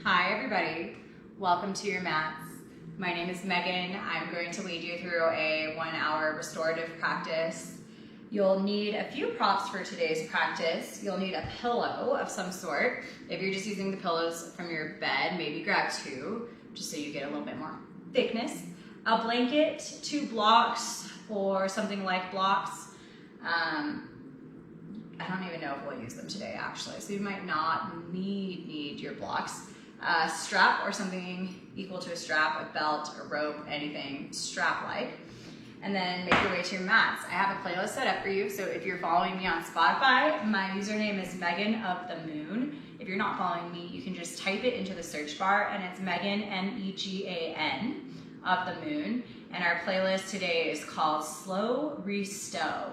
Hi everybody, welcome to your mats. My name is Megan. I'm going to lead you through a 1-hour restorative practice. You'll need a few props for today's practice. You'll need a pillow of some sort. If you're just using the pillows from your bed, maybe grab 2, just so you get a little bit more thickness. A blanket, 2 blocks, or something like blocks. I don't even know if we'll use them today actually, so you might not need your blocks. A strap or something equal to a strap, a belt, a rope, anything strap-like. And then make your way to your mats. I have a playlist set up for you, so if you're following me on Spotify, my username is Megan of the Moon. If you're not following me, you can just type it into the search bar, and it's Megan, M-E-G-A-N, of the Moon. And our playlist today is called Slow Restow.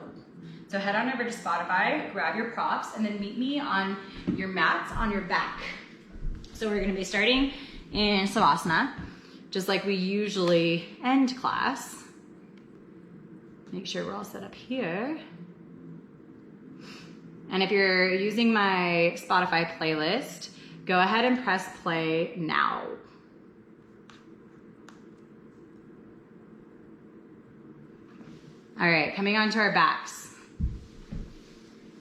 So head on over to Spotify, grab your props, and then meet me on your mats on your back. So we're gonna be starting in Savasana, just like we usually end class. Make sure we're all set up here. And if you're using my Spotify playlist, go ahead and press play now. All right, coming onto our backs.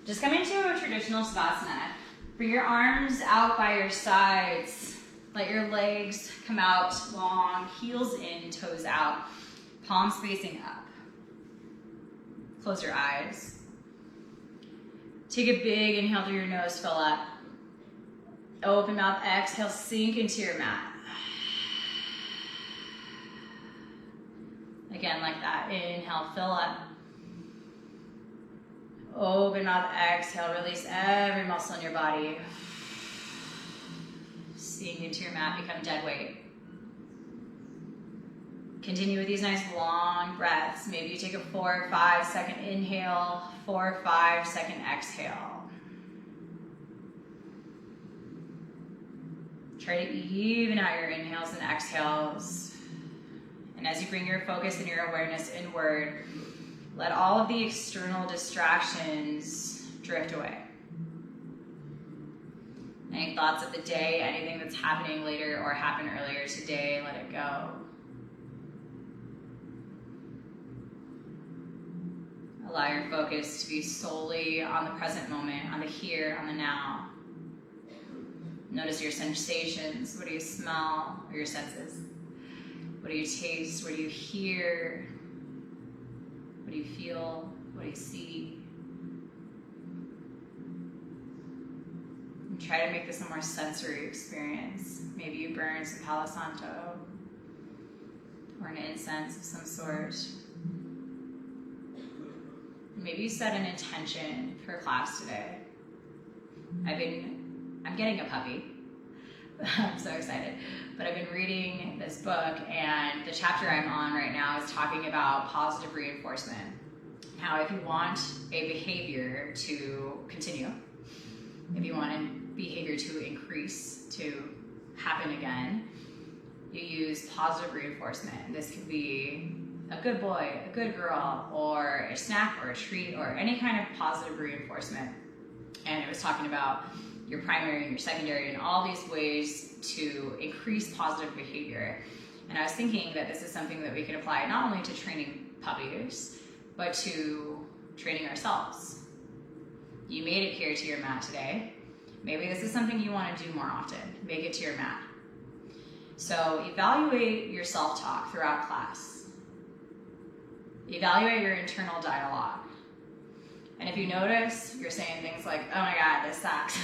Just come into a traditional Savasana. Bring your arms out by your sides. Let your legs come out long, heels in, toes out, palms facing up. Close your eyes. Take a big inhale through your nose, fill up. Open mouth, exhale, sink into your mat. Again, like that. Inhale, fill up. Open mouth, exhale, release every muscle in your body. Sink into your mat, become dead weight. Continue with these nice long breaths. Maybe you take a 4 or 5 second inhale, 4 or 5 second exhale. Try to even out your inhales and exhales. And as you bring your focus and your awareness inward, let all of the external distractions drift away. Any thoughts of the day, anything that's happening later or happened earlier today, let it go. Allow your focus to be solely on the present moment, on the here, on the now. Notice your sensations. What do you smell, or your senses? What do you taste? What do you hear? What do you feel? What do you see? And try to make this a more sensory experience. Maybe you burn some Palo Santo or an incense of some sort. Maybe you set an intention for class today. I'm getting a puppy. I'm so excited. But I've been reading this book, and the chapter I'm on right now is talking about positive reinforcement. How if you want a behavior to continue, if you want a behavior to increase, to happen again, you use positive reinforcement. This could be a good boy, a good girl, or a snack or a treat, or any kind of positive reinforcement. And it was talking about your primary and your secondary and all these ways to increase positive behavior. And I was thinking that this is something that we could apply not only to training puppies, but to training ourselves. You made it here to your mat today. Maybe this is something you want to do more often. Make it to your mat. So evaluate your self-talk throughout class. Evaluate your internal dialogue. And if you notice, you're saying things like, oh my God, this sucks.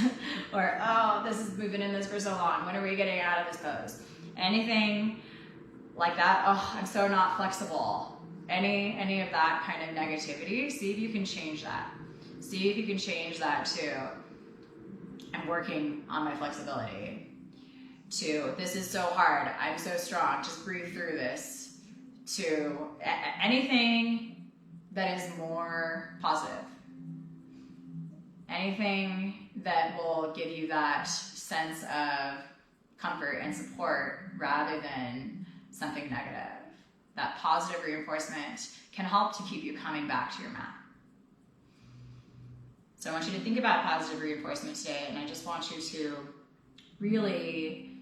Or, oh, we've been in this for so long. When are we getting out of this pose? Anything like that, oh, I'm so not flexible. Any of that kind of negativity, see if you can change that. See if you can change that to, I'm working on my flexibility. To, this is so hard, I'm so strong, just breathe through this. To anything that is more positive. Anything that will give you that sense of comfort and support rather than something negative. That positive reinforcement can help to keep you coming back to your mat. So I want you to think about positive reinforcement today, and I just want you to really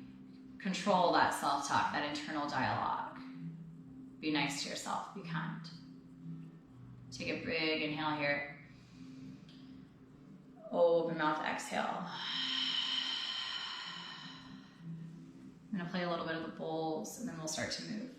control that self-talk, that internal dialogue. Be nice to yourself, be kind. Take a big inhale here. Open mouth, exhale. I'm gonna play a little bit of the bowls and then we'll start to move.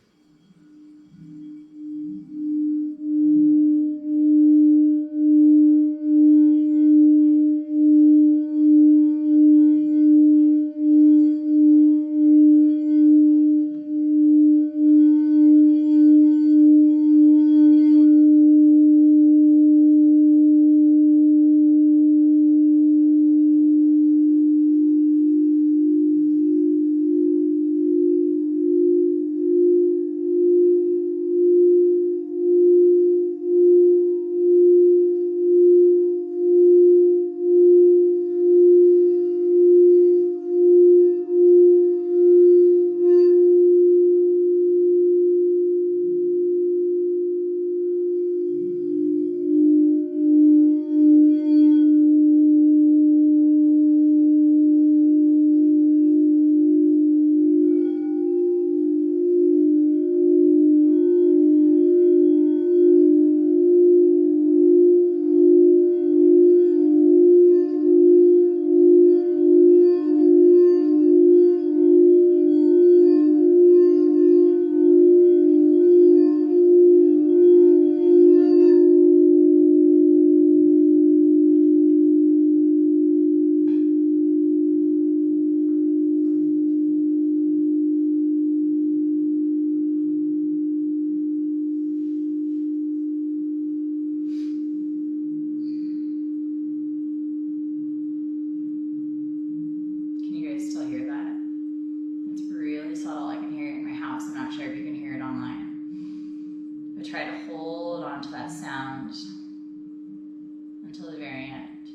Until the very end.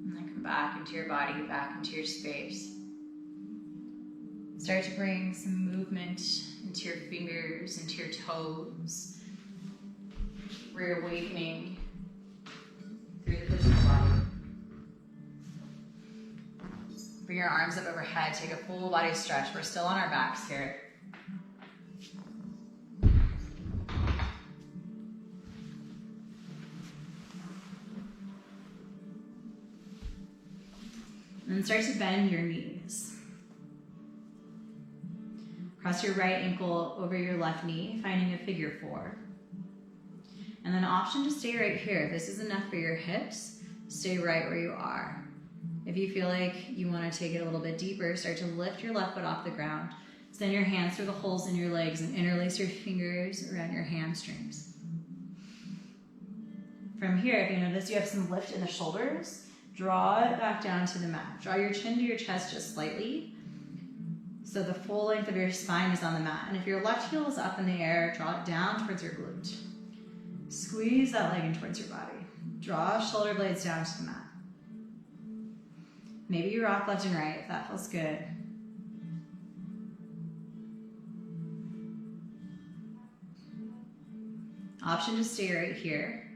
And then come back into your body, back into your space. Start to bring some movement into your fingers, into your toes. We're awakening through the physical body. Bring your arms up overhead, take a full body stretch. We're still on our backs here. And start to bend your knees. Cross your right ankle over your left knee, finding a figure 4. And then option to stay right here. If this is enough for your hips, stay right where you are. If you feel like you want to take it a little bit deeper, start to lift your left foot off the ground. Send your hands through the holes in your legs and interlace your fingers around your hamstrings. From here, if you notice you have some lift in the shoulders, draw it back down to the mat. Draw your chin to your chest just slightly, so the full length of your spine is on the mat. And if your left heel is up in the air, draw it down towards your glute. Squeeze that leg in towards your body. Draw shoulder blades down to the mat. Maybe you rock left and right if that feels good. Option to stay right here.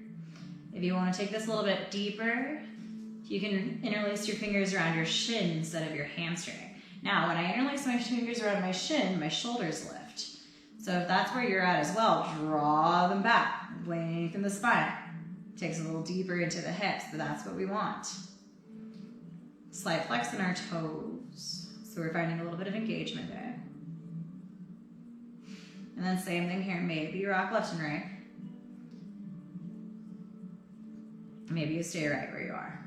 If you want to take this a little bit deeper, you can interlace your fingers around your shin instead of your hamstring. Now, when I interlace my fingers around my shin, my shoulders lift. So if that's where you're at as well, draw them back, lengthen the spine. Takes a little deeper into the hips, but that's what we want. Slight flex in our toes. So we're finding a little bit of engagement there. And then same thing here, maybe you rock left and right. Maybe you stay right where you are.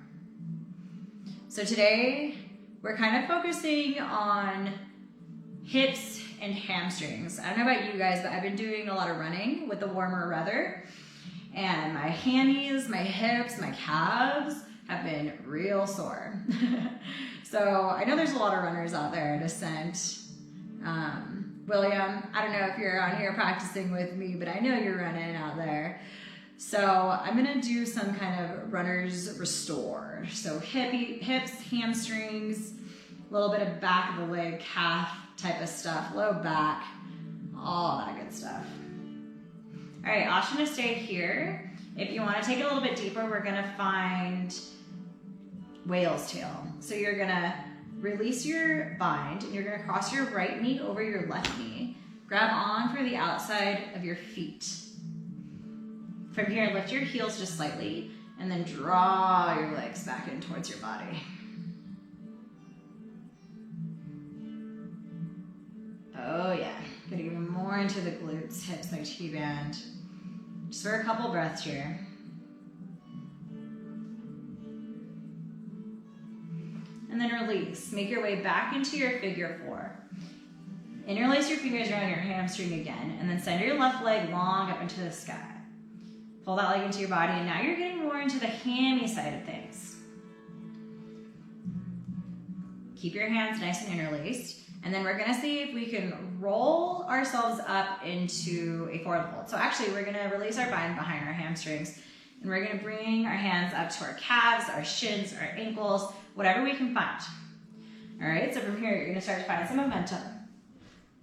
So today, we're kind of focusing on hips and hamstrings. I don't know about you guys, but I've been doing a lot of running with the warmer weather. And my hammies, my hips, my calves have been real sore. So I know there's a lot of runners out there at Ascent. William, I don't know if you're on here practicing with me, but I know you're running out there. So I'm gonna do some kind of runner's restore. So hips, hamstrings, a little bit of back of the leg, calf type of stuff, low back, all that good stuff. All right, option to stay here. If you wanna take it a little bit deeper, we're gonna find whale's tail. So you're gonna release your bind and you're gonna cross your right knee over your left knee. Grab on for the outside of your feet. From here, lift your heels just slightly and then draw your legs back in towards your body. Oh yeah, gonna get more into the glutes, hips like T-band. Just for a couple breaths here. And then release. Make your way back into your figure four. Interlace your fingers around your hamstring again, and then send your left leg long up into the sky. Pull that leg into your body, and now you're getting more into the hammy side of things. Keep your hands nice and interlaced, and then we're gonna see if we can roll ourselves up into a forward fold. So actually, we're gonna release our bind behind our hamstrings, and we're gonna bring our hands up to our calves, our shins, our ankles, whatever we can find. All right, so from here, you're gonna start to find some momentum.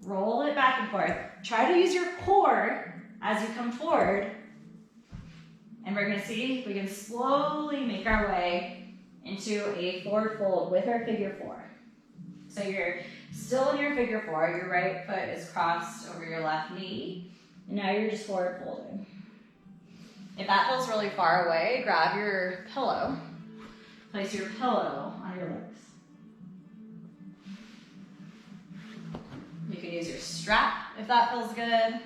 Roll it back and forth. Try to use your core as you come forward. And we're gonna see if we can slowly make our way into a forward fold with our figure four. So you're still in your figure four, your right foot is crossed over your left knee, and now you're just forward folding. If that feels really far away, grab your pillow. Place your pillow on your legs. You can use your strap if that feels good.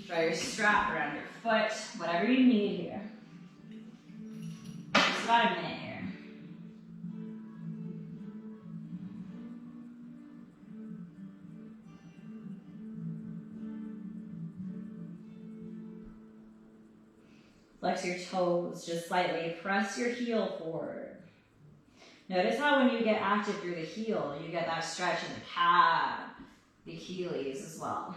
Draw your strap around your foot, whatever you need here. Just about a minute here. Flex your toes just slightly. Press your heel forward. Notice how when you get active through the heel, you get that stretch in the calf, the Achilles as well.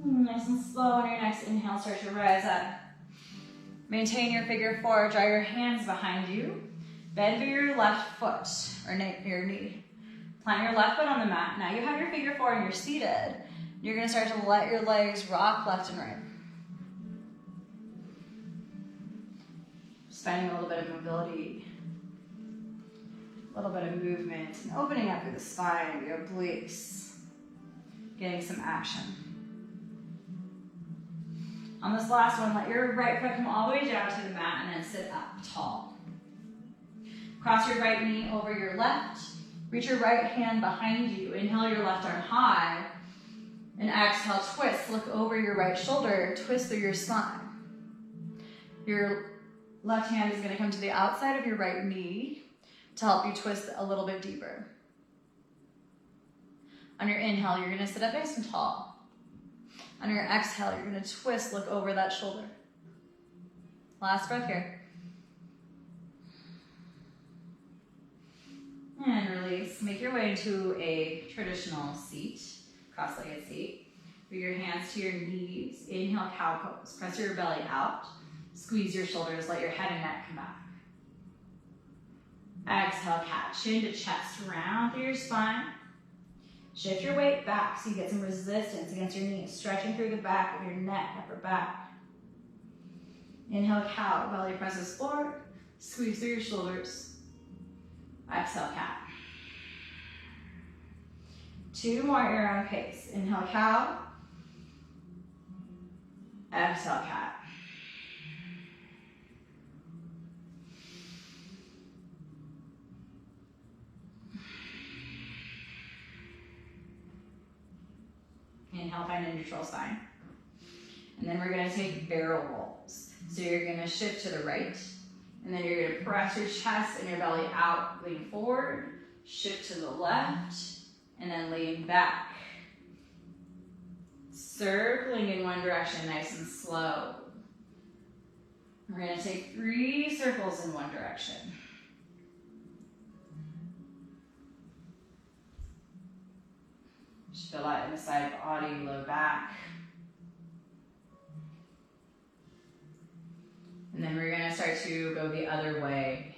Nice and slow on your next inhale, start to rise up. Maintain your figure four, draw your hands behind you. Bend through your left foot, or your knee. Plant your left foot on the mat. Now you have your figure four and you're seated. You're gonna start to let your legs rock left and right. Just finding a little bit of mobility, a little bit of movement, and opening up through the spine, the obliques, getting some action. On this last one, let your right foot come all the way down to the mat and then sit up tall. Cross your right knee over your left. Reach your right hand behind you. Inhale your left arm high. And exhale, twist. Look over your right shoulder. Twist through your spine. Your left hand is going to come to the outside of your right knee to help you twist a little bit deeper. On your inhale, you're going to sit up nice and tall. On your exhale, you're going to twist, look over that shoulder. Last breath here. And release. Make your way into a traditional seat, cross-legged seat. Bring your hands to your knees. Inhale, cow pose. Press your belly out. Squeeze your shoulders. Let your head and neck come back. Exhale, cat. Chin to chest. Round through your spine. Shift your weight back so you get some resistance against your knees, stretching through the back of your neck, upper back. Inhale, cow, belly presses forward, squeeze through your shoulders. Exhale, cat. 2 more at your own pace. Inhale, cow. Exhale, cat. Inhale, find a neutral spine. And then we're going to take barrel rolls. So you're going to shift to the right, and then you're going to press your chest and your belly out, lean forward, shift to the left, and then lean back. Circling in one direction, nice and slow. We're going to take 3 circles in one direction. Just feel that in the side body, low back. And then we're going to start to go the other way.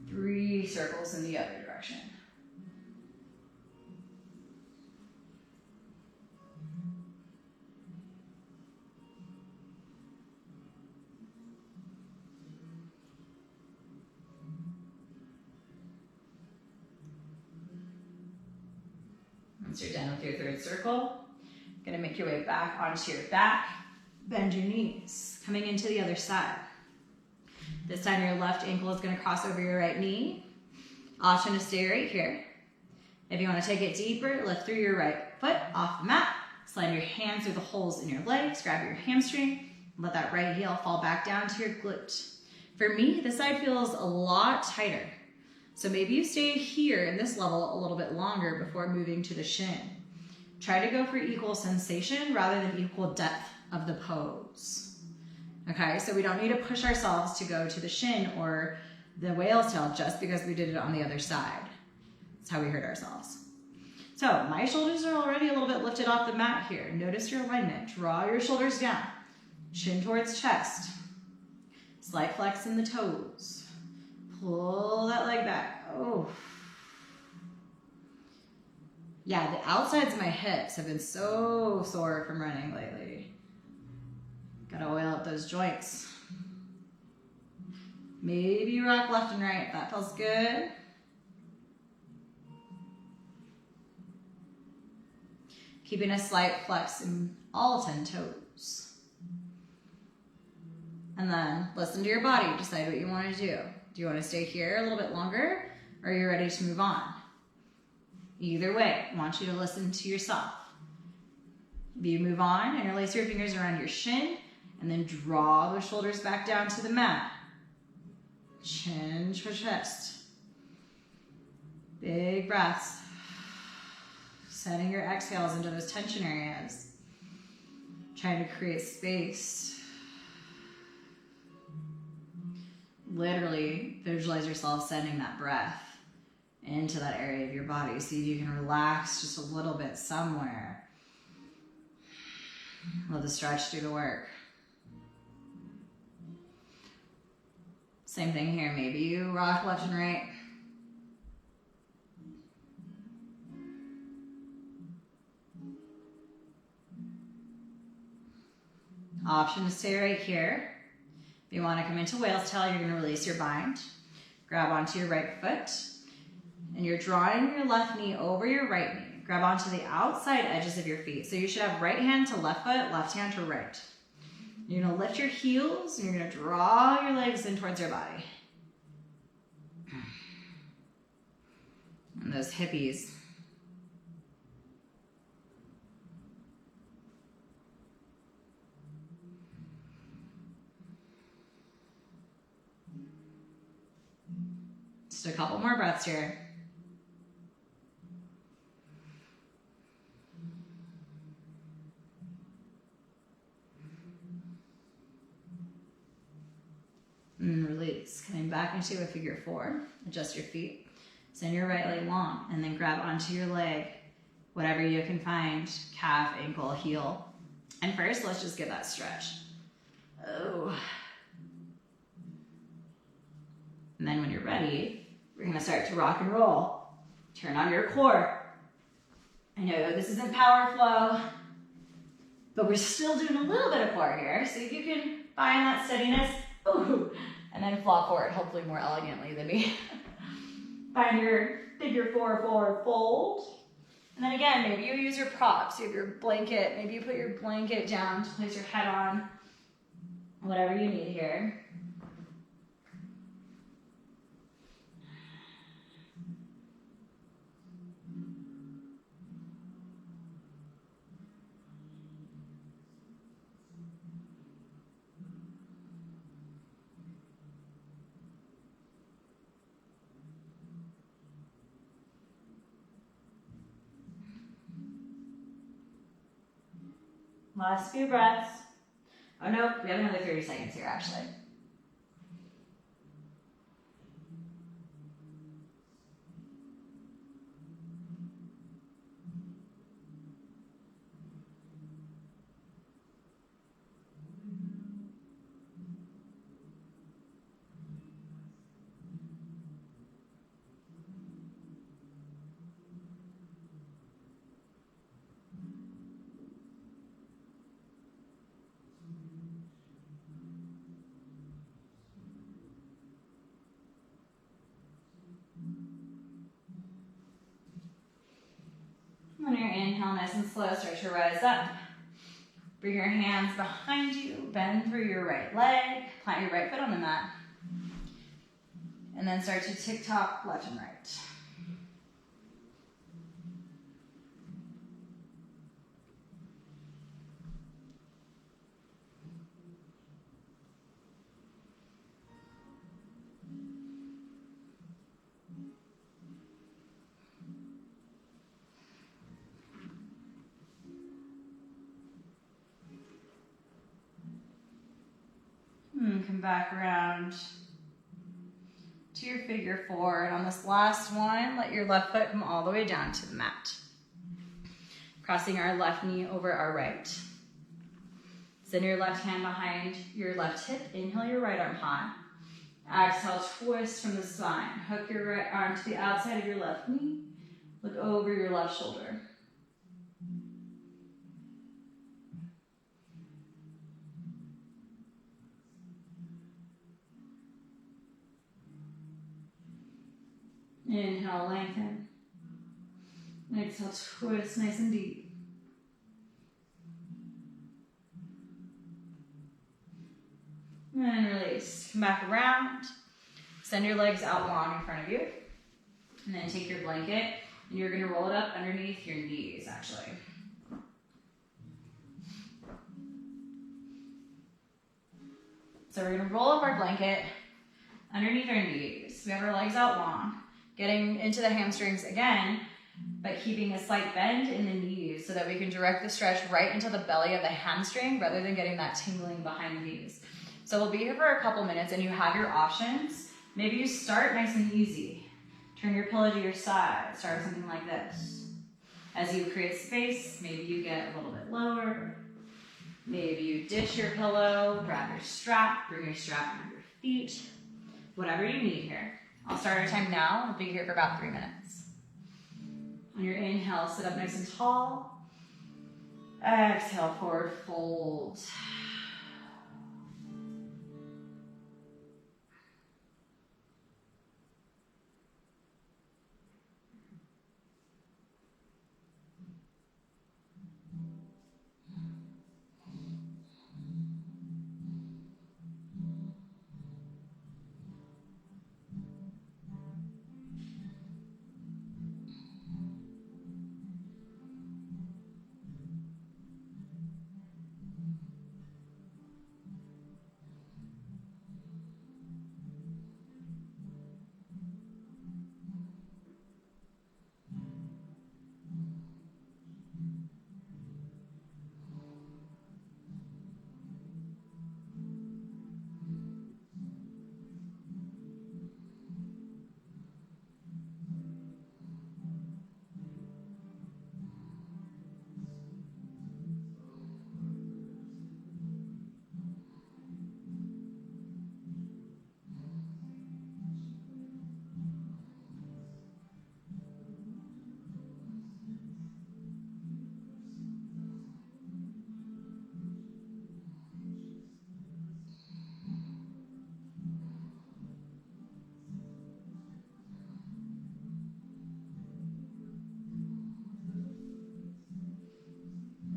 3 circles in the other direction. Once you're done with your 3rd circle, you're going to make your way back onto your back. Bend your knees, coming into the other side. This time your left ankle is going to cross over your right knee. Option to stay right here. If you want to take it deeper, lift through your right foot off the mat. Slide your hands through the holes in your legs. Grab your hamstring. Let that right heel fall back down to your glute. For me, this side feels a lot tighter. So maybe you stay here in this level a little bit longer before moving to the shin. Try to go for equal sensation rather than equal depth of the pose. Okay, so we don't need to push ourselves to go to the shin or the whale's tail just because we did it on the other side. That's how we hurt ourselves. So my shoulders are already a little bit lifted off the mat here. Notice your alignment. Draw your shoulders down. Chin towards chest. Slight flex in the toes. Pull that leg back. Oh. Yeah, the outsides of my hips have been so sore from running lately. Gotta oil up those joints. Maybe rock left and right. That feels good. Keeping a slight flex in all 10 toes. And then listen to your body. Decide what you want to do. Do you want to stay here a little bit longer, or are you ready to move on? Either way, I want you to listen to yourself. You move on, interlace your fingers around your shin, and then draw the shoulders back down to the mat. Chin to chest. Big breaths. Sending your exhales into those tension areas. Trying to create space. Literally visualize yourself sending that breath into that area of your body. See if you can relax just a little bit somewhere. Let the stretch do the work. Same thing here. Maybe you rock left and right. Option to stay right here. If you want to come into whale's tail, you're going to release your bind. Grab onto your right foot. And you're drawing your left knee over your right knee. Grab onto the outside edges of your feet. So you should have right hand to left foot, left hand to right. You're going to lift your heels and you're going to draw your legs in towards your body. And those hippies. Just a couple more breaths here. And release. Coming back into a figure 4. Adjust your feet. Send your right leg long and then grab onto your leg, whatever you can find, calf, ankle, heel. And first, let's just get that stretch. Oh. And then when you're ready, we're going to start to rock and roll. Turn on your core. I know this isn't power flow, but we're still doing a little bit of core here. See if you can find that steadiness. Ooh. And then flop forward, hopefully more elegantly than me. Find your figure 4 forward fold. And then again, maybe you use your props. You have your blanket. Maybe you put your blanket down to place your head on. Whatever you need here. Last few breaths. Oh, nope, we have another 30 seconds here, actually. On your inhale, nice and slow, start to rise up. Bring your hands behind you, bend through your right leg, plant your right foot on the mat. And then start to tick-tock left and right. Come back around to your figure four. And on this last one, let your left foot come all the way down to the mat. Crossing our left knee over our right. Send your left hand behind your left hip. Inhale your right arm high. Exhale, twist from the spine. Hook your right arm to the outside of your left knee. Look over your left shoulder. Inhale, lengthen. Exhale, twist nice and deep. And release. Come back around. Send your legs out long in front of you. And then take your blanket and you're going to roll it up underneath your knees, actually. So we're going to roll up our blanket underneath our knees. We have our legs out long, getting into the hamstrings again, but keeping a slight bend in the knees so that we can direct the stretch right into the belly of the hamstring rather than getting that tingling behind the knees. So we'll be here for a couple minutes and you have your options. Maybe you start nice and easy. Turn your pillow to your side. Start something like this. As you create space, maybe you get a little bit lower. Maybe you ditch your pillow, grab your strap, bring your strap around your feet. Whatever you need here. I'll start our time now. We'll be here for about 3 minutes. On your inhale, sit up nice and tall. Exhale, forward fold.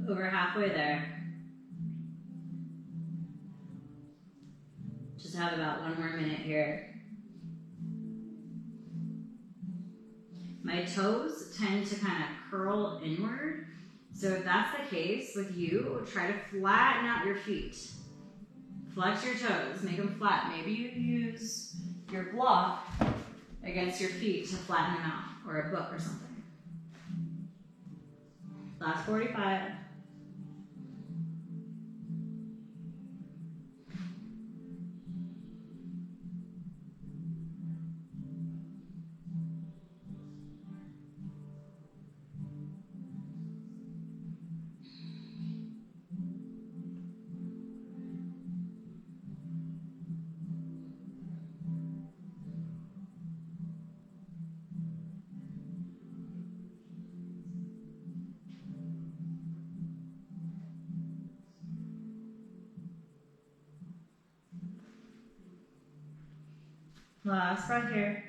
Over halfway there. Just have about 1 more minute here. My toes tend to kind of curl inward. So if that's the case with you, try to flatten out your feet. Flex your toes, make them flat. Maybe you use your block against your feet to flatten them out, or a book or something. Last 45. Last breath here.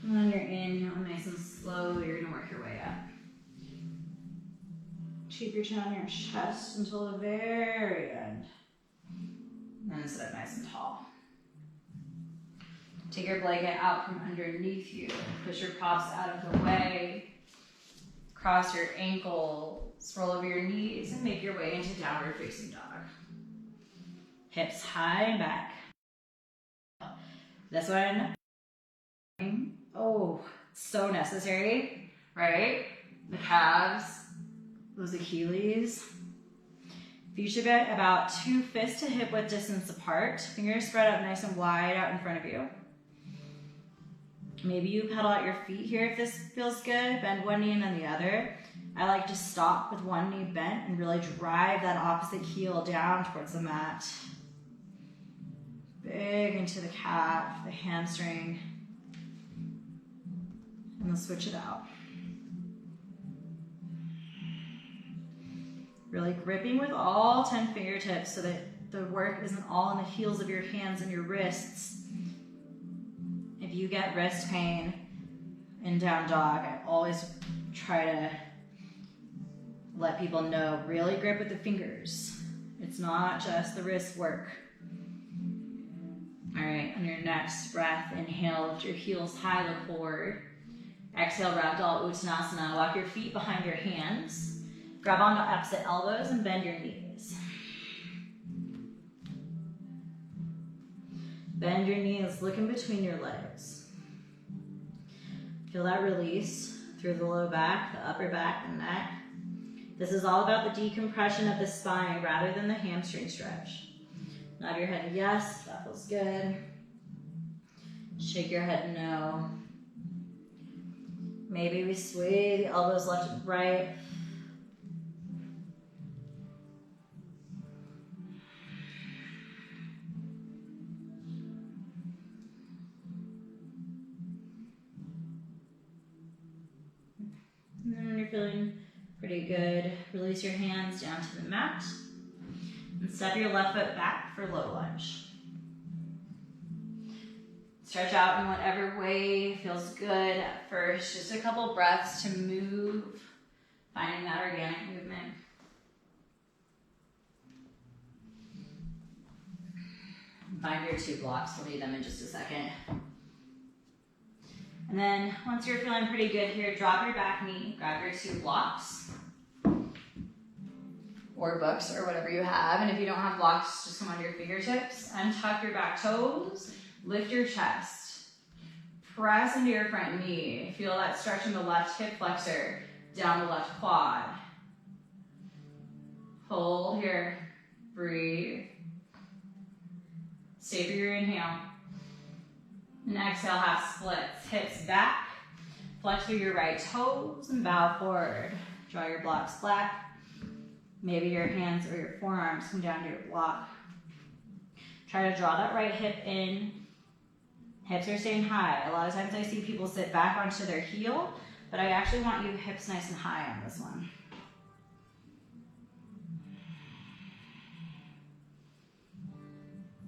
And on your inhale, nice and slow, you're gonna work your way up. Keep your chin on your chest until the very end. And then sit up nice and tall. Take your blanket out from underneath you. Push your props out of the way. Cross your ankles, roll over your knees, and make your way into downward facing dog. Hips high and back. This one, oh, so necessary, right? The calves, those Achilles. You should be about 2 fists to hip width distance apart. Fingers spread out nice and wide out in front of you. Maybe you pedal out your feet here if this feels good. Bend one knee and then the other. I like to stop with one knee bent and really drive that opposite heel down towards the mat. Big into the calf, the hamstring. And then switch it out. Really gripping with all 10 fingertips so that the work isn't all in the heels of your hands and your wrists. If you get wrist pain in down dog, I always try to let people know, really grip with the fingers. It's not just the wrist work. All right, on your next breath, inhale, lift your heels high, look forward. Exhale, Ragdoll Uttanasana. Walk your feet behind your hands. Grab onto opposite elbows and bend your knees. Bend your knees, look in between your legs. Feel that release through the low back, the upper back, the neck. This is all about the decompression of the spine rather than the hamstring stretch. Nod your head yes, that feels good. Shake your head no. Maybe we sway the elbows left and right. And then when you're feeling pretty good, release your hands down to the mat and step your left foot back for low lunge. Stretch out in whatever way feels good at first. Just a couple breaths to move, finding that organic movement. Find your 2 blocks, we'll need them in just a second. And then once you're feeling pretty good here, drop your back knee, grab your 2 blocks or books or whatever you have. And if you don't have blocks, just come onto your fingertips and tuck your back toes, lift your chest, press into your front knee. Feel that stretch in the left hip flexor, down the left quad. Hold here, breathe. Stay for your inhale. And exhale, half splits, hips back. Flex through your right toes and bow forward. Draw your blocks flat. Maybe your hands or your forearms come down to your block. Try to draw that right hip in. Hips are staying high. A lot of times I see people sit back onto their heel, but I actually want you hips nice and high on this one.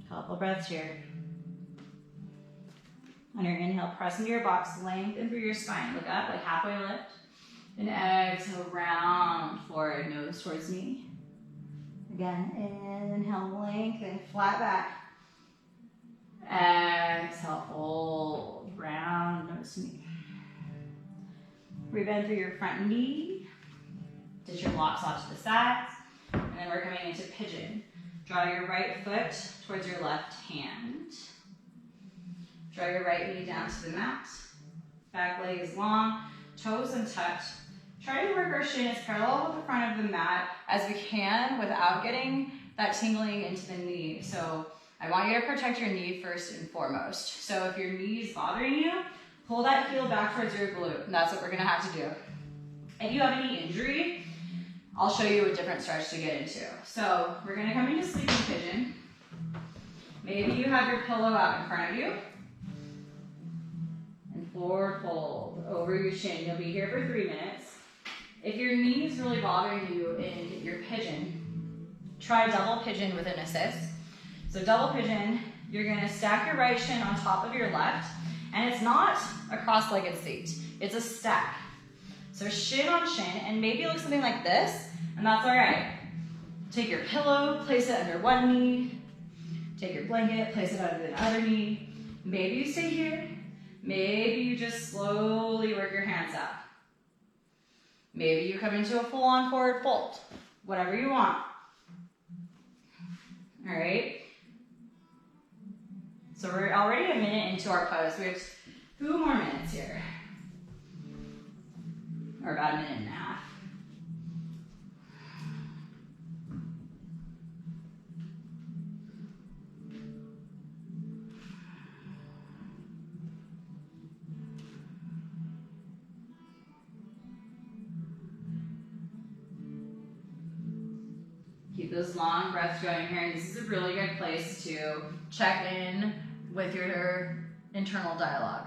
Couple breaths here. On your inhale, press into your box, lengthen through your spine. Look up, like halfway lift. And exhale, round forward, nose towards knee. Again, inhale, lengthen, flat back. Exhale, hold, round, nose to knee. Breathe in through your front knee. Ditch your blocks off to the sides. And then we're coming into pigeon. Draw your right foot towards your left hand. Draw your right knee down to the mat. Back leg is long, toes untucked. Try to work our shin as parallel with the front of the mat as we can without getting that tingling into the knee. So I want you to protect your knee first and foremost. So if your knee is bothering you, pull that heel back towards your glute. And that's what we're gonna have to do. If you have any injury, I'll show you a different stretch to get into. So we're gonna come into sleeping pigeon. Maybe you have your pillow out in front of you. And forward fold over your shin. You'll be here for 3 minutes. If your knee is really bothering you in your pigeon, try double pigeon with an assist. So double pigeon, you're gonna stack your right shin on top of your left, and it's not a cross-legged seat, it's a stack. So shin on shin, and maybe it looks something like this, and that's all right. Take your pillow, place it under one knee, take your blanket, place it under the other knee. Maybe you stay here, maybe you just slowly work your hands out. Maybe you come into a full-on forward fold, whatever you want. All right. So we're already a minute into our pose. We have 2 more minutes here, or about a minute and a half. Keep those long breaths going here, and this is a really good place to check in with your internal dialogue.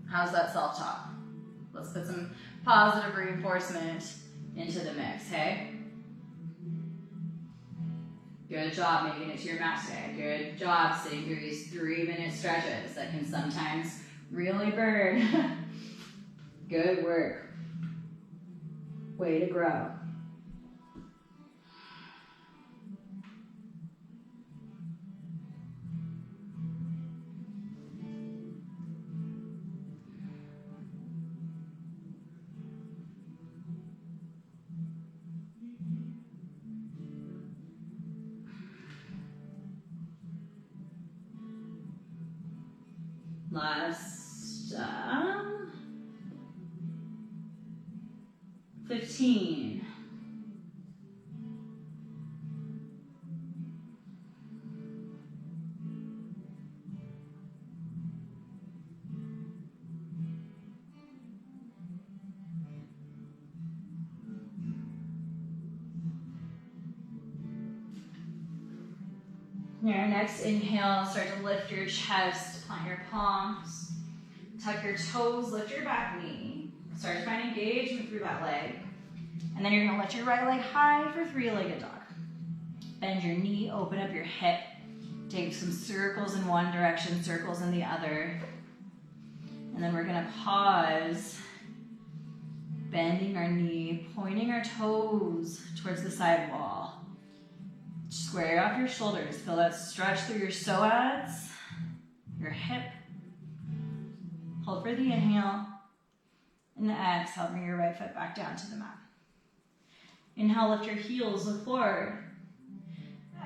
How's that self-talk? Let's put some positive reinforcement into the mix, hey? Good job making it to your mat today. Good job sitting through these 3-minute stretches that can sometimes really burn. Good work. Way to grow. Last 15. Your next inhale, start to lift your chest, plant your palms, tuck your toes, lift your back knee, start to find engagement through that leg, and then you're gonna let your right leg high for 3-legged dog. Bend your knee, open up your hip, take some circles in one direction, circles in the other, and then we're gonna pause, bending our knee, pointing our toes towards the side wall. Square off your shoulders, feel that stretch through your psoas, your hip. Hold for the inhale, and the exhale, bring your right foot back down to the mat. Inhale, lift your heels, look forward.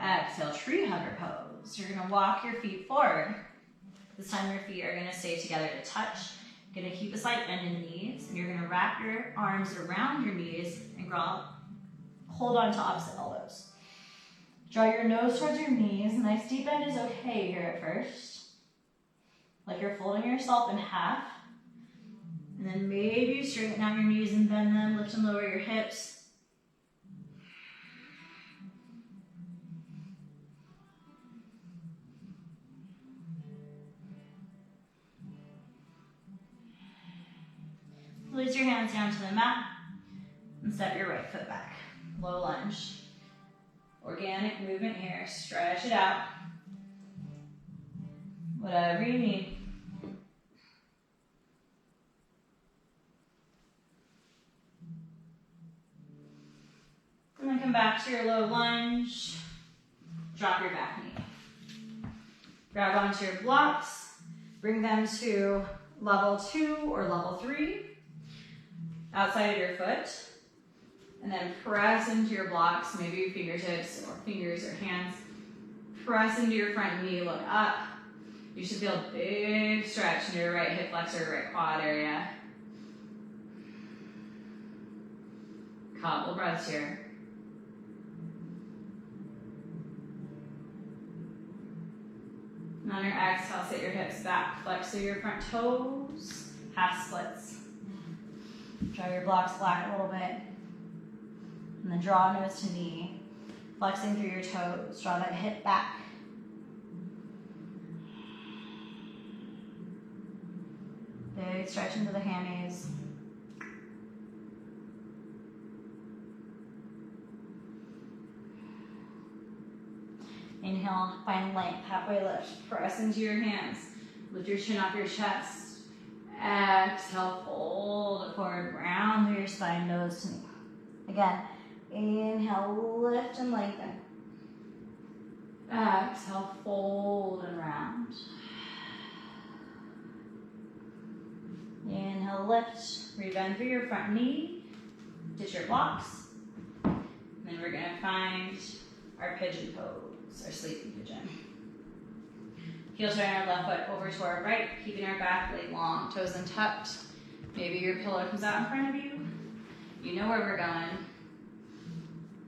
Exhale, tree hugger pose. You're gonna walk your feet forward. This time your feet are gonna stay together to touch. You're gonna keep a slight bend in the knees, and you're gonna wrap your arms around your knees and hold on to opposite elbows. Draw your nose towards your knees. Nice deep bend is okay here at first. Like you're folding yourself in half. And then maybe you straighten out your knees and bend them, lift and lower your hips. Release your hands down to the mat and step your right foot back. Low lunge. Organic movement here, stretch it out. Whatever you need. And then come back to your low lunge. Drop your back knee. Grab onto your blocks. Bring them to level 2 or level 3. Outside of your foot. And then press into your blocks, maybe your fingertips or fingers or hands. Press into your front knee, look up. You should feel a big stretch in your right hip flexor, right quad area. Couple breaths here. And on your exhale, sit your hips back, flex through your front toes, half splits. Draw your blocks back a little bit. And then draw nose to knee, flexing through your toes. Draw that hip back. Big stretch into the hammies. Inhale, find length, halfway lift. Press into your hands. Lift your chin off your chest. Exhale, fold it forward, round through your spine, nose to knee. Again, inhale, lift and lengthen. Exhale, fold and round. Inhale, lift, rebend through your front knee, ditch your blocks. And then we're gonna find our pigeon pose, our sleeping pigeon. Heel turn our left foot over to our right, keeping our back leg long, toes untucked. Maybe your pillow comes out in front of you. You know where we're going.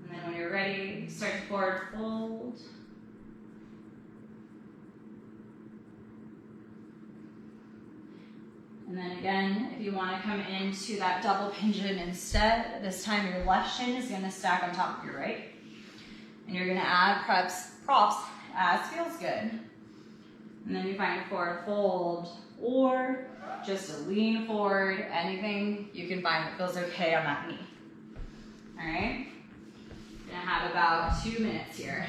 And then when you're ready, start to forward fold. And then again, if you want to come into that double pigeon instead, this time your left shin is going to stack on top of your right. And you're going to add props as feels good. And then you find a forward fold or just a lean forward, anything you can find that feels okay on that knee. All right? Gonna have about 2 minutes here.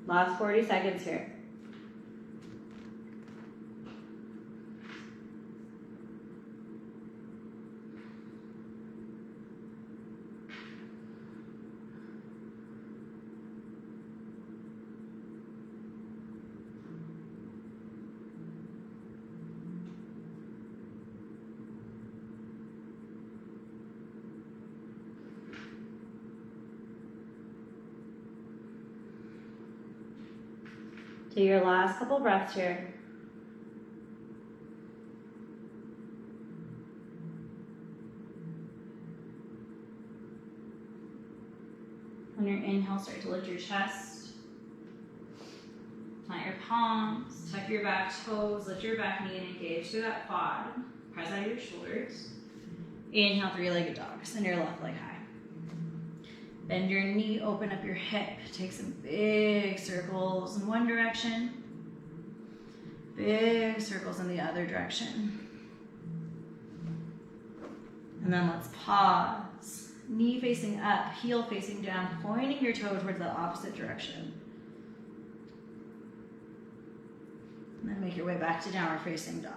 Last 40 seconds here. Take your last couple breaths here. On your inhale, start to lift your chest. Plant your palms, tuck your back toes, lift your back knee and engage through that quad. Press out your shoulders. Inhale, three-legged dog. Send your left leg high. Bend your knee, open up your hip. Take some big circles in one direction. Big circles in the other direction. And then let's pause. Knee facing up, heel facing down, pointing your toe towards the opposite direction. And then make your way back to downward facing dog.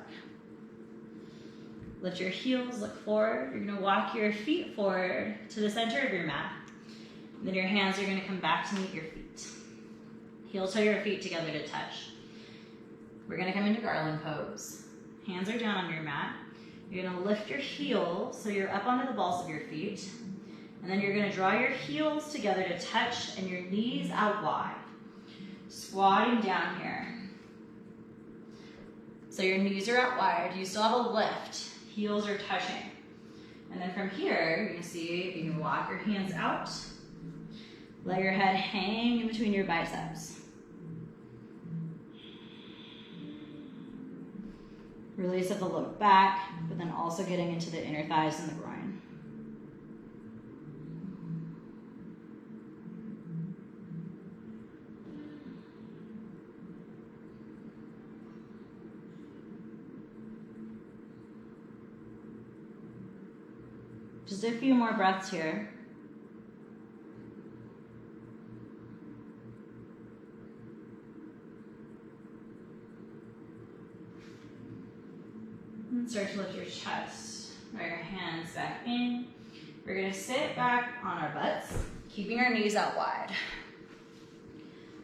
Lift your heels, look forward. You're gonna walk your feet forward to the center of your mat. And then your hands are gonna come back to meet your feet. Heel toe your feet together to touch. We're gonna come into garland pose. Hands are down on your mat. You're gonna lift your heels so you're up onto the balls of your feet. And then you're gonna draw your heels together to touch and your knees out wide. Squatting down here. So your knees are out wide. You still have a lift. Heels are touching. And then from here, you're gonna see if you can walk your hands out. Let your head hang in between your biceps. Release of the look back, but then also getting into the inner thighs and the groin. Just a few more breaths here. And start to lift your chest. Bring your hands back in. We're gonna sit back on our butts, keeping our knees out wide.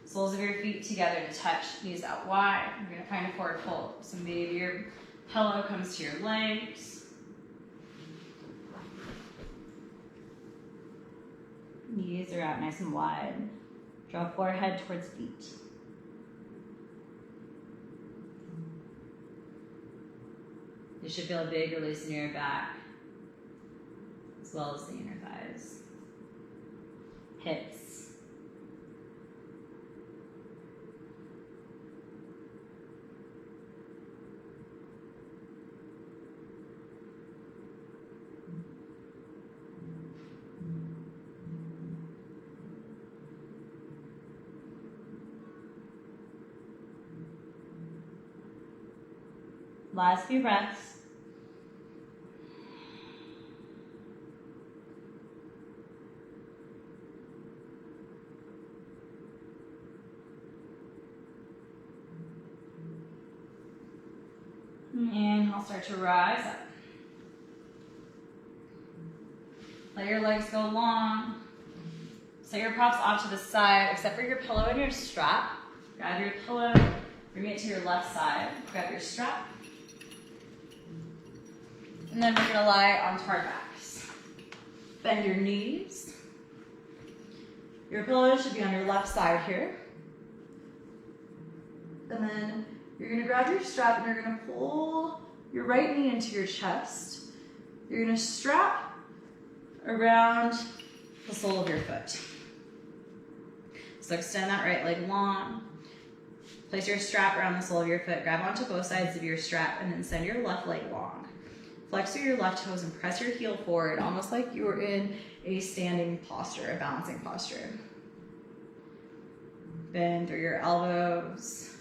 Soles of your feet together to touch, knees out wide. You're gonna find a forward fold. So maybe your pillow comes to your legs. Knees are out nice and wide. Draw forehead towards feet. You should feel a big release in your back, as well as the inner thighs. Hips. Last few breaths. And I'll start to rise up. Let your legs go long. Set your props off to the side, except for your pillow and your strap. Grab your pillow, bring it to your left side. Grab your strap. And then we're gonna lie onto our backs. Bend your knees. Your pillow should be on your left side here. And then you're gonna grab your strap and you're gonna pull your right knee into your chest. You're gonna strap around the sole of your foot. So extend that right leg long. Place your strap around the sole of your foot. Grab onto both sides of your strap and then send your left leg long. Flex through your left toes and press your heel forward, almost like you were in a standing posture, a balancing posture. Bend through your elbows.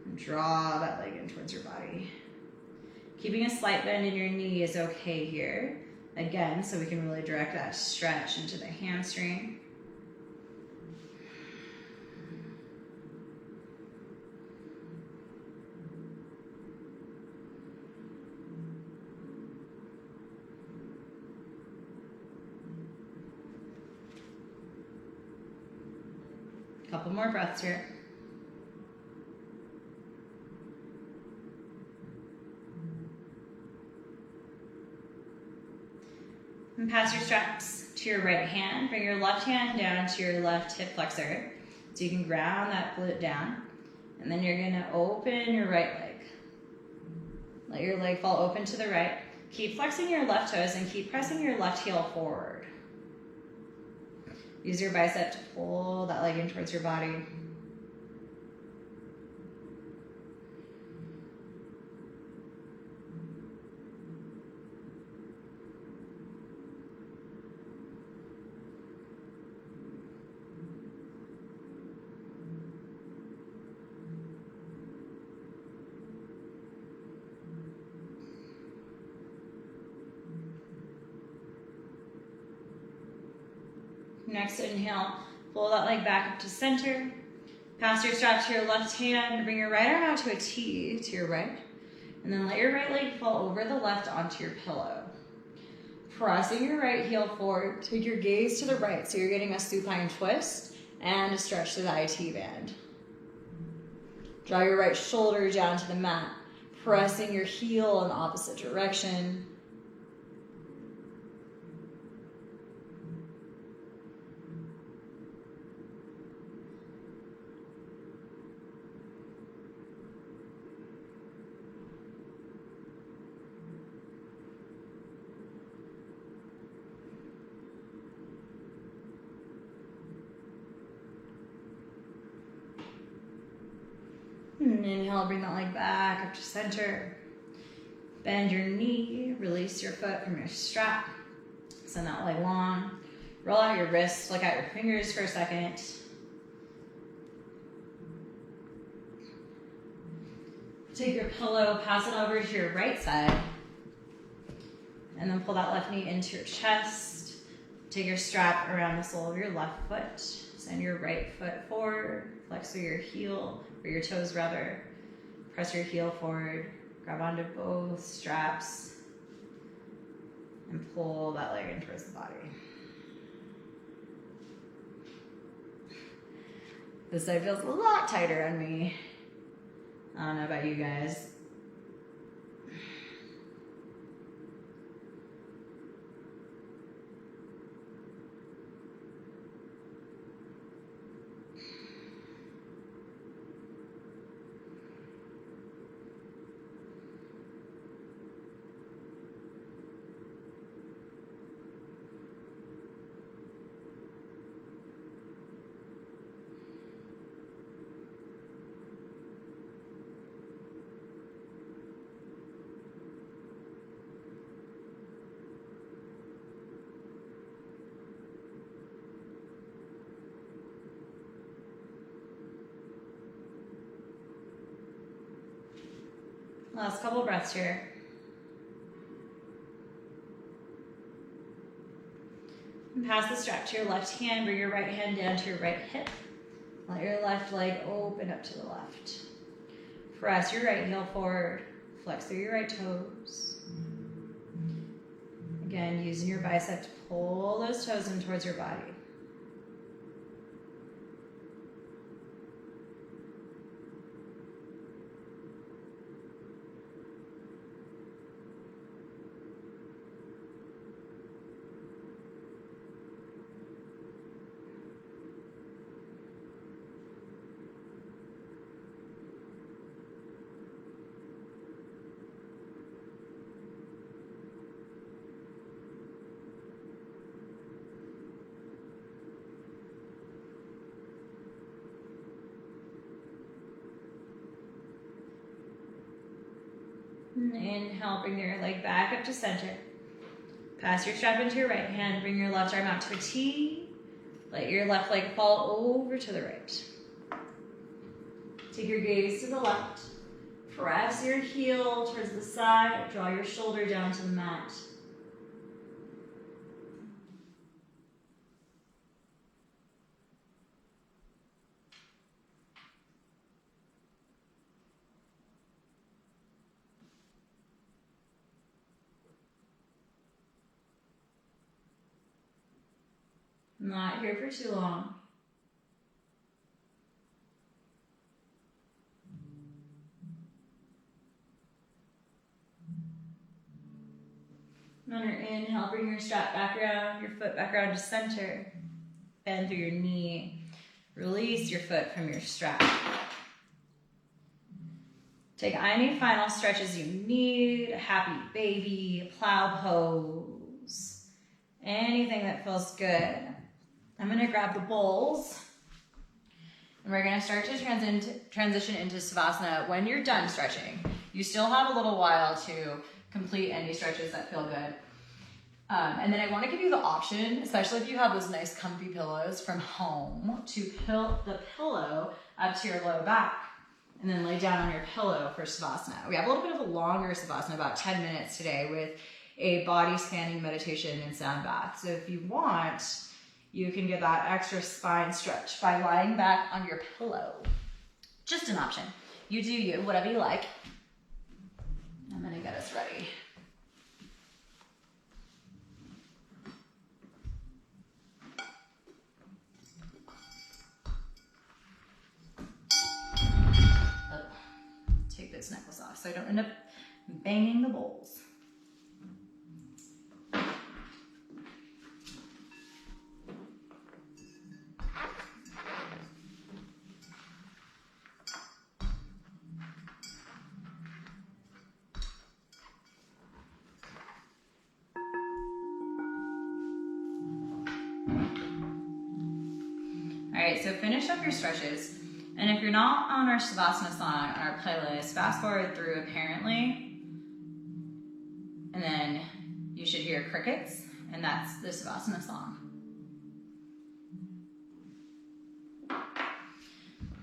And draw that leg in towards your body. Keeping a slight bend in your knee is okay here. Again, so we can really direct that stretch into the hamstring. Couple more breaths here. And pass your straps to your right hand. Bring your left hand down to your left hip flexor so you can ground that glute down. And then you're gonna open your right leg. Let your leg fall open to the right. Keep flexing your left toes and keep pressing your left heel forward. Use your bicep to pull that leg in towards your body. Next inhale, pull that leg back up to center. Pass your strap to your left hand. Bring your right arm out to a T to your right. And then let your right leg fall over the left onto your pillow. Pressing your right heel forward. Take your gaze to the right so you're getting a supine twist and a stretch to the IT band. Draw your right shoulder down to the mat. Pressing your heel in the opposite direction. And inhale, bring that leg back up to center. Bend your knee, release your foot from your strap. Send that leg long. Roll out your wrists, flick out your fingers for a second. Take your pillow, pass it over to your right side. And then pull that left knee into your chest. Take your strap around the sole of your left foot. Send your right foot forward. Flex through your heel, or your toes rather. Press your heel forward. Grab onto both straps. And pull that leg in towards the body. This side feels a lot tighter on me. I don't know about you guys. Last couple breaths here. And pass the strap to your left hand. Bring your right hand down to your right hip. Let your left leg open up to the left. Press your right heel forward. Flex through your right toes. Again, using your bicep to pull those toes in towards your body. And inhale, bring your leg back up to center. Pass your strap into your right hand. Bring your left arm out to a T. Let your left leg fall over to the right. Take your gaze to the left. Press your heel towards the side. Draw your shoulder down to the mat. Not here for too long. On your inhale, bring your strap back around, your foot back around to center. Bend through your knee. Release your foot from your strap. Take any final stretches you need, a happy baby, plow pose, anything that feels good. I'm gonna grab the bowls and we're gonna start to transition into Savasana. When you're done stretching, you still have a little while to complete any stretches that feel good. And then I wanna give you the option, especially if you have those nice comfy pillows from home, to tilt the pillow up to your low back and then lay down on your pillow for Savasana. We have a little bit of a longer Savasana, about 10 minutes today, with a body scanning meditation and sound bath. So if you want, you can get that extra spine stretch by lying back on your pillow. Just an option. You do you, whatever you like. I'm gonna get us ready. Oh, take this necklace off so I don't end up banging the bowls. Alright, so finish up your stretches. And if you're not on our Savasana song on our playlist, fast forward through apparently. And then you should hear crickets, and that's the Savasana song.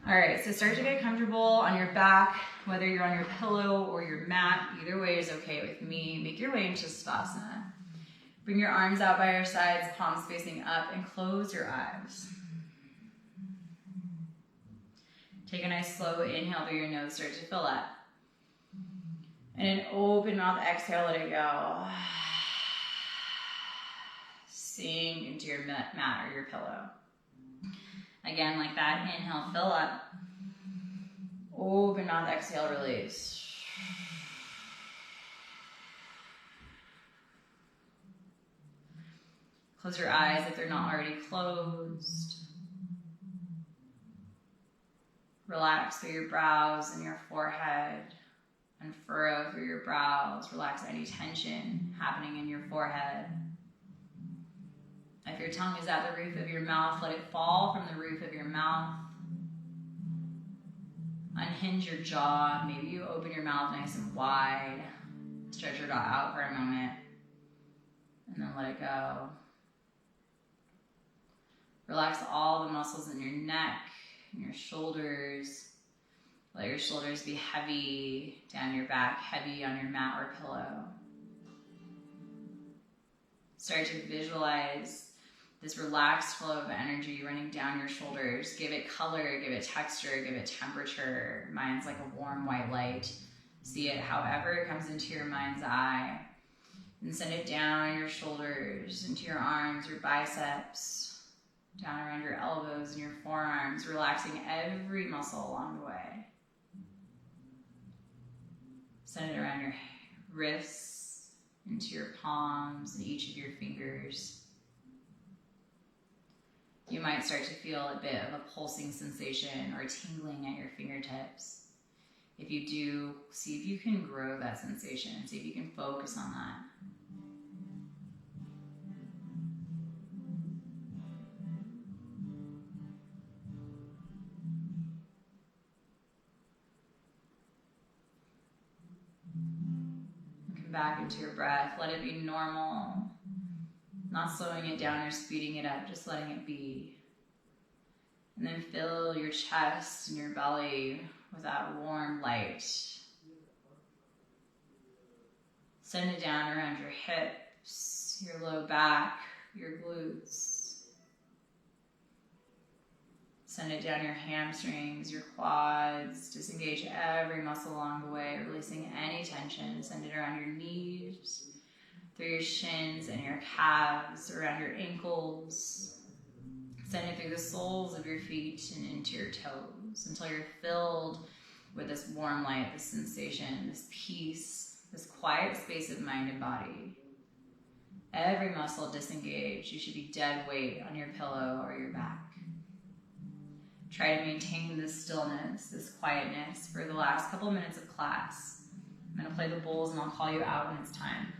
All right, so start to get comfortable on your back, whether you're on your pillow or your mat. Either way is okay with me. Make your way into Savasana. Bring your arms out by your sides, palms facing up, and close your eyes. Take a nice slow inhale through your nose, start to fill up. And an open mouth exhale, let it go. Sink into your mat or your pillow. Again, like that, inhale, fill up. Open mouth, exhale, release. Close your eyes if they're not already closed. Relax through your brows and your forehead. And furrow through your brows. Relax any tension happening in your forehead. If your tongue is at the roof of your mouth, let it fall from the roof of your mouth. Unhinge your jaw. Maybe you open your mouth nice and wide. Stretch your jaw out for a moment. And then let it go. Relax all the muscles in your neck and your shoulders. Let your shoulders be heavy down your back, heavy on your mat or pillow. Start to visualize this relaxed flow of energy running down your shoulders. Give it color, give it texture, give it temperature. Mine's like a warm white light. See it however it comes into your mind's eye. And send it down your shoulders, into your arms, your biceps, down around your elbows and your forearms, relaxing every muscle along the way. Send it around your wrists, into your palms and each of your fingers. You might start to feel a bit of a pulsing sensation or tingling at your fingertips. If you do, see if you can grow that sensation. See if you can focus on that. Come back into your breath. Let it be normal. Not slowing it down or speeding it up, just letting it be. And then fill your chest and your belly with that warm light. Send it down around your hips, your low back, your glutes. Send it down your hamstrings, your quads. Disengage every muscle along the way, releasing any tension. Send it around your knees, through your shins and your calves, around your ankles. Send it through the soles of your feet and into your toes until you're filled with this warm light, this sensation, this peace, this quiet space of mind and body. Every muscle disengaged. You should be dead weight on your pillow or your back. Try to maintain this stillness, this quietness for the last couple of minutes of class. I'm going to play the bowls and I'll call you out when it's time.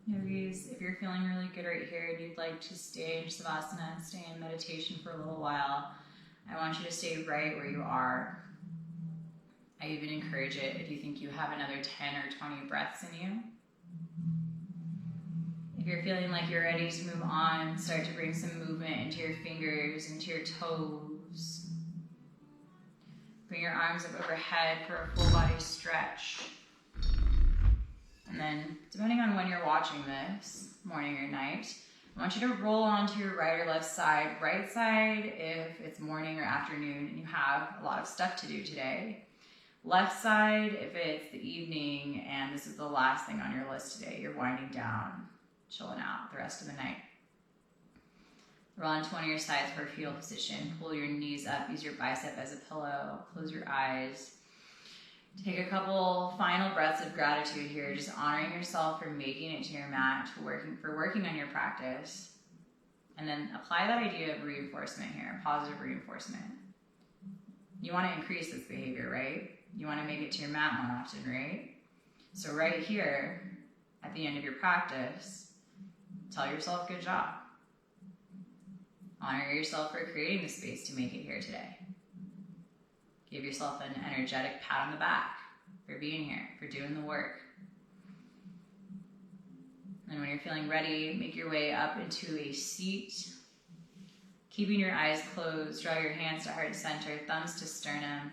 Yogis, if you're feeling really good right here and you'd like to stay in Savasana and stay in meditation for a little while, I want you to stay right where you are. I even encourage it if you think you have another 10 or 20 breaths in you. If you're feeling like you're ready to move on, start to bring some movement into your fingers, into your toes. Bring your arms up overhead for a full body stretch. And then, depending on when you're watching this, morning or night, I want you to roll onto your right or left side. Right side if it's morning or afternoon and you have a lot of stuff to do today. Left side if it's the evening and this is the last thing on your list today. You're winding down, chilling out the rest of the night. Roll onto one of your sides for a fetal position. Pull your knees up, use your bicep as a pillow, close your eyes. Take a couple final breaths of gratitude here, just honoring yourself for making it to your mat, for working on your practice. And then apply that idea of reinforcement here, positive reinforcement. You want to increase this behavior, right? You want to make it to your mat more often, right? So right here, at the end of your practice, tell yourself good job. Honor yourself for creating the space to make it here today. Give yourself an energetic pat on the back for being here, for doing the work. And when you're feeling ready, make your way up into a seat. Keeping your eyes closed, draw your hands to heart center, thumbs to sternum.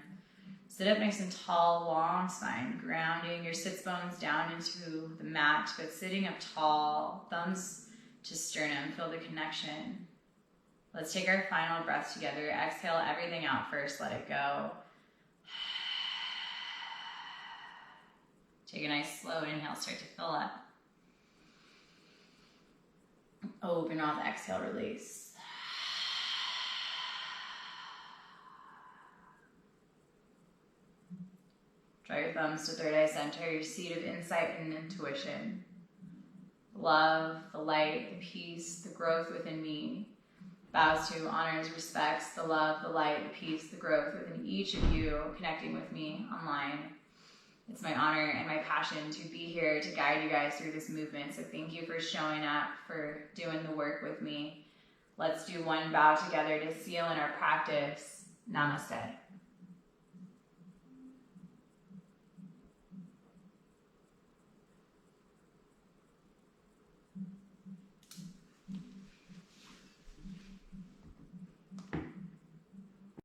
Sit up nice and tall, long spine, grounding your sits bones down into the mat, but sitting up tall, thumbs to sternum, feel the connection. Let's take our final breath together. Exhale everything out first, let it go. Take a nice slow inhale, start to fill up. Open mouth, exhale, release. Draw your thumbs to third eye center, your seat of insight and intuition. Love, the light, the peace, the growth within me. Bows to, honors, respects, the love, the light, the peace, the growth within each of you connecting with me online. It's my honor and my passion to be here to guide you guys through this movement. So thank you for showing up, for doing the work with me. Let's do one bow together to seal in our practice. Namaste.